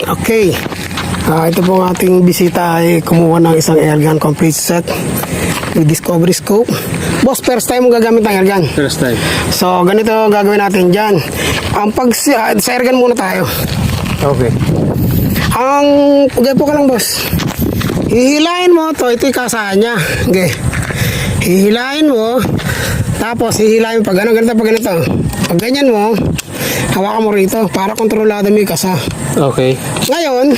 Okay. Ito po ang ating bisita ay kumuha ng isang airgun complete set with discovery scope. Boss, first time mo gagamit ng airgun? First time. So, ganito ang gagawin natin dyan. Sa airgun muna tayo. Okay. Gapo ka lang, boss. Hihilain mo to. Ito yung kasaan niya. Okay. Hihilain mo. Tapos, hihilain mo pag ganito. Pag ganyan mo, hawakan mo rito para kontrolado mo yung kasa. Okay. Ngayon,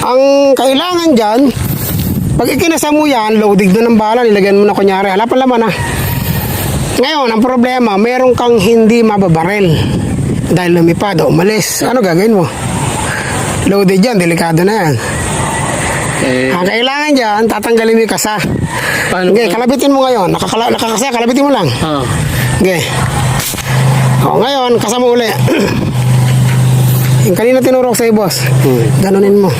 ang kailangan dyan, pag ikinasa mo yan, loading doon ng bala, nilagyan mo na kunyari, hala pa laman na. Ngayon, ang problema, meron kang hindi mababarel dahil lumipad o umalis. Ano gagawin mo? Loaded yan, delikado na yan. Ang kailangan dyan, tatanggalin mo yung kasa. Okay, kalabitin mo ngayon. Nakakasaya, kalabitin mo lang. Okay. Ngayon, kasa mo uli. Yung kanina tinuro ko sa'yo, boss. Ganunin mo.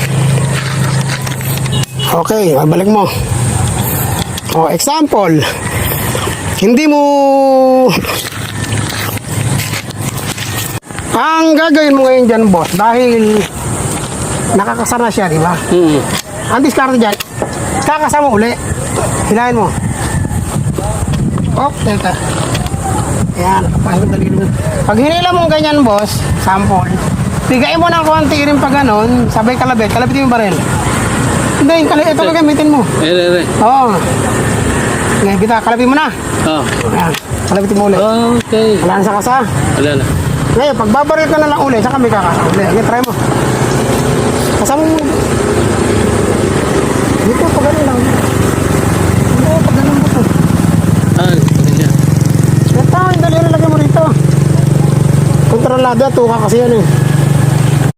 Okay, balik mo. Example. Hindi mo... Ang gagawin mo ngayon dyan, boss, dahil nakakasana siya, di ba? Ang discard dyan, kakasa mo uli. Hilahin mo. Teka. Ayan, pag hinila mo ganyan, boss, sample, bigayin mo ng konti rin pa ganon, sabay kalabitin mo baril. Hindi, ito gagamitin mo. Oo. Ngayon, kalabit mo na. Ayan, kalabitin mo ulit. Okay. Wala na sa kasa. Wala na. Ngayon, pag babaril ka na lang ulit, saka may kakasa ulit. Ngayon, try mo. Kasama mo. Dito, pag gano'n lang. Dito, pag gano'n mo to. Ganyan. Ito, dali na lagay mo rito. Kontrolado, tuka kasi yan eh.